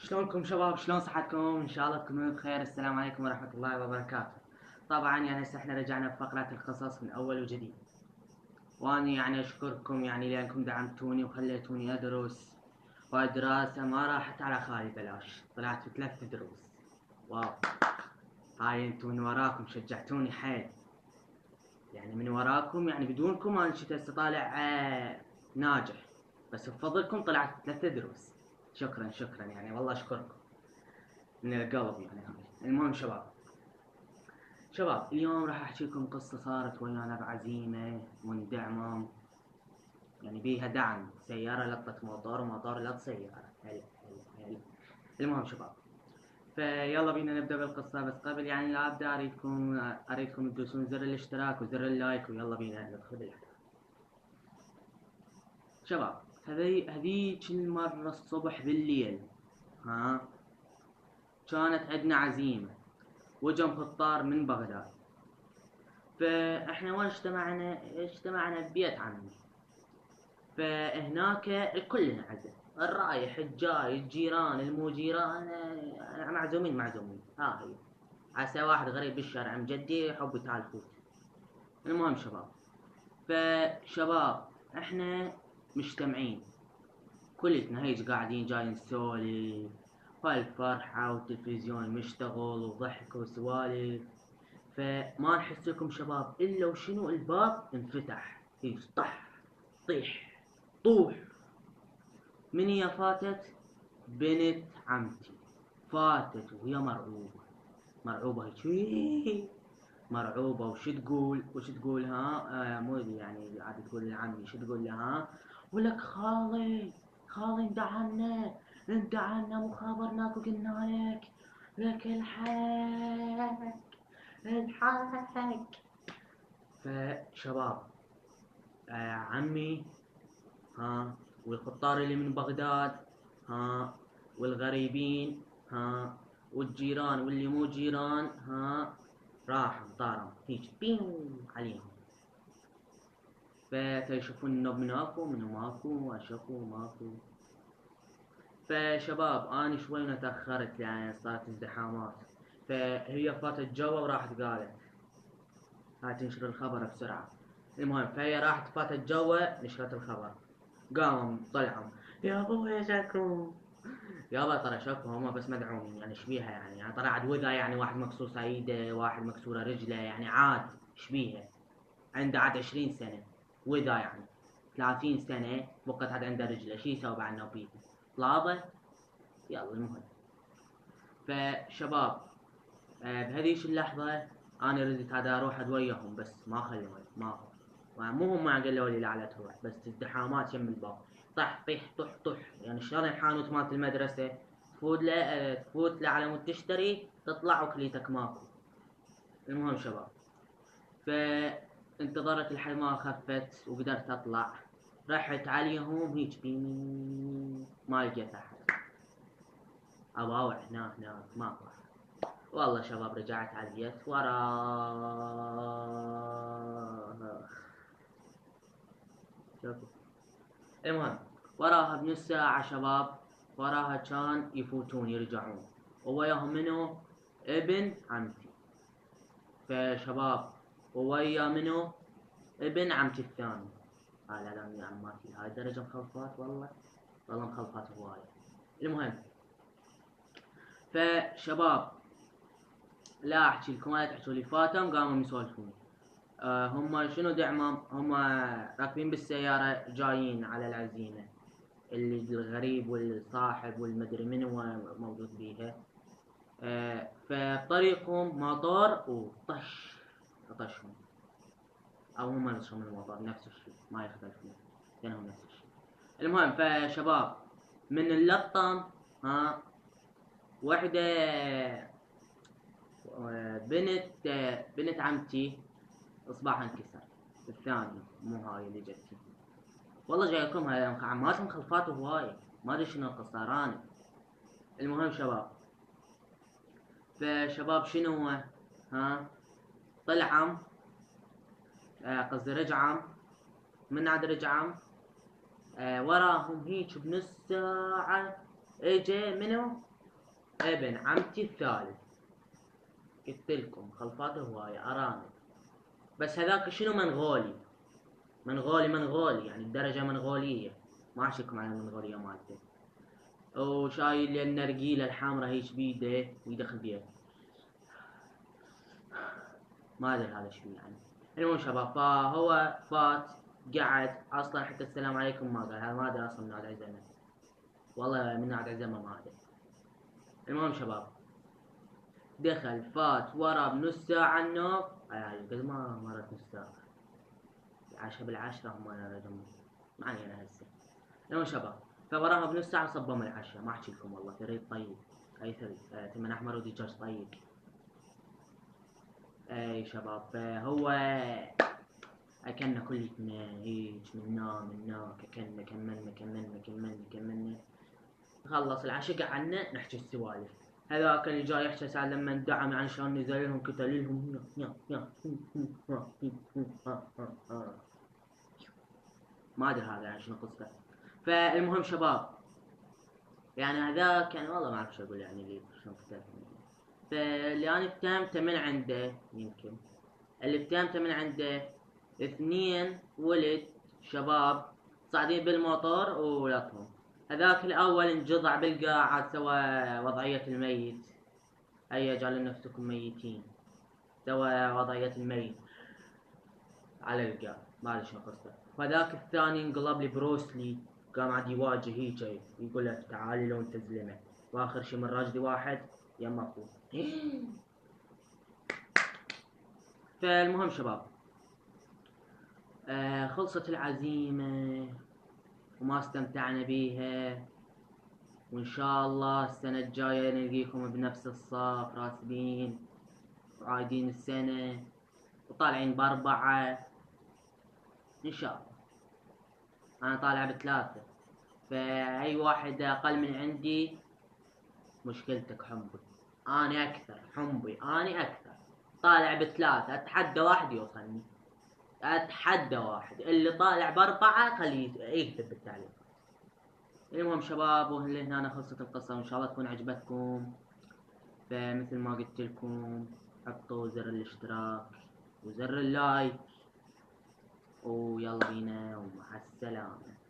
شلونكم شباب؟ شلون صحتكم؟ ان شاء الله تكونون بخير. السلام عليكم ورحمة الله وبركاته. طبعا هسه احنا رجعنا بفقرة القصص من اول وجديد، واني اشكركم لانكم دعمتوني وخليتوني ادرس، والدراسة ما راحت على خالي بلاش، طلعت في 3 دروس. واو، هاي انتم من وراكم شجعتوني حيل، من وراكم بدونكم انا كنت هسه طالع ناجح، بس بفضلكم طلعت 3 دروس. شكرا شكرا والله اشكركم من القلب هاي. المهم شباب اليوم راح احكي لكم قصة صارت ويانا بعزيمة مندعمة، بيها دعم، سيارة لطت موتور وموتور لط سيارة. هلا. المهم شباب، فيلا بينا نبدأ بالقصة. بس قبل لا ابدأ اريدكم تدوسون زر الاشتراك وزر اللايك، ويلا بينا ندخل بالحلقة. شباب، هذيك المرة الصبح بالليل كانت عندنا عزيمة، وجا مخطار من بغداد. فاحنا وين اجتمعنا ببيت عمي. فهناك الكل انعزم، الرايح الجاي الجيران المو جيران، معزومين. ها هي عسى واحد غريب بالشارع من جدي يحب تعال فوت. المهم فشباب احنا مجتمعين كلتنا هيج قاعدين جايين نسولف، والفرحة والتلفزيون مشتغل وضحك وسوالف. فما نحس لكم شباب الا وشنو الباب انفتح، يفتح طيح طوح. من هي فاتت؟ بنت عمتي فاتت وهي مرعوبة هيك مرعوبة. وش تقول مو عاد تقول لعمي شو تقول لها؟ ولك خالي اندعنا وخابرناك وقلنا لك الحق. فشباب عمي والخطار اللي من بغداد والغريبين والجيران واللي مو جيران راحوا طاروا هيك بيم عليهم. فتشوفون النوب ماكو منو ماكو واشوفوا ماكو. فشباب انا شوي تاخرت صارت ازدحامات. فهي فاتت جوا وراحت قالت هاي تنشر الخبر بسرعة. المهم فهي راحت فاتت جوا نشرت الخبر، قاموا طلعوا يا ابويا شكو. يابا ترى شكو هم بس مدعومين شبيها ترى عاد وذا واحد مكسوسة ايده، واحد مكسورة رجله، عاد شبيها. عنده عاد 20 سنة وذا 30 سنة وقت عاد عنده رجله، شي يسوي بعد نوبيته طلابة. يلا المهم فشباب بهذيش اللحظة انا ردت هذا اروح ادويهم، بس ما خلوني، مو هم قالوا لي لا تروح، بس ازدحامات يم الباب طح طيح طح طح. شلون الحانوت مالت المدرسة تفوت له على مود تشتري تطلع وكليتك ماكو. المهم شباب فانتظرت الحين ما خفت وقدرت اطلع، رحت عليهم هيك ما لقيت احد، اضاوع هناك ماكو احد. والله شباب رجعت على البيت وراها. شوفوا المهم وراها بنص ساعة شباب، وراها كان يفوتون يرجعون ووياهم منو؟ ابن عمتي. فشباب وويا منو؟ ابن عمتي الثاني. لا يا عماتي هاي درجة مخلفات، والله مخلفات هواية. المهم فشباب لا احكي لكم ولا تحكوا لي، فاتم قاموا يسولفون. هم شنو دعمهم؟ هم راكبين بالسيارة جايين على العزيمة، اللي الغريب والصاحب والمدري من هو موجود بيها. فطريقهم مطار وطش طشهم، او هم نفسهم المطار نفس الشيء ما يختلفون بينهم نفس الشيء. المهم فشباب من اللطم وحدة بنت عمتي اصبعها انكسر، الثاني مو هاي اللي جتي. والله جاي لكم هاي عماتهم خلفات هواي، ما ادري شنو القصاراني. المهم شباب فشباب شنو هو طلع عم قصدي رجع من عاد رجع وراهم هيك بنص ساعة اجى منو؟ ابن عمتي الثالث. قلت لكم خلفاته هواية أرانب، بس هذاك شنو منغولي، منغولي يعني الدرجة منغولية، ما أحكيكم عن المنغولية مالته. وشايل لي النرجيلة الحامرة هيش بيده ويدخل بيها، ما ادري هذا شو يعني. المهم شباب، فهو فات قعد اصلا حتى السلام عليكم ما قال، هذا ما ادري اصلا من نادي عزمه، والله من نادي عزمه ما ادري. المهم شباب، دخل فات ورا بنص ساعة النوم، يعني قد ما مرت نص ساعة، 10 بالعشرة هم انا رقم، ما علينا هسه. المهم شباب، فوراها بنص ساعة صبهم العشاء، ما احكي لكم والله ثريد طيب، اي ثريد ثمن احمر ودجاج طيب. اي شباب، فهو أكلنا كلتنا هيج منا كملنا. خلص العشاء قعدنا نحكي السوالف. هذاك اللي جاي يحكي ساعة لما دعم عن شلون نزل لهم كتل لهم ما ادري هذا يعني شنو قصته. فالمهم شباب، يعني هذاك يعني والله ما اعرف شو اقول يعني لي شلون كتل. فاللي انا اتهمته من عنده، يمكن اللي اتهمته من عنده 2 ولد شباب صاعدين بالموتور ولطهم. هذاك الاول انجضع بالقاع، سوى وضعية الميت، هيا اجعلوا نفسكم ميتين، سوى وضعية الميت على القاع، ما ادري شنو قصته. وهذاك الثاني انقلب لي بروسلي، قام عاد يواجه هيك يقول له تعالي لو انت زلمه، واخر شي من راجلي واحد يما اخوه. فالمهم شباب، خلصت العزيمة وما استمتعنا بيها، وإن شاء الله السنة الجاية نلقيكم بنفس الصف راسبين وعايدين السنة وطالعين ب4 إن شاء الله. أنا طالع ب3، فأي واحد أقل من عندي مشكلتك حمبي، أنا أكثر حمبي، أنا أكثر طالع ب3، أتحدى واحد يوصلني، أتحدى واحد اللي طالع ب4 خليه يكتب بالتعليق. المهم شباب، وهنا خلصت القصة، وإن شاء الله تكون عجبتكم. فمثل ما قلت لكم، حطوا زر الاشتراك وزر اللايك، ويلا بينا ومع السلامة.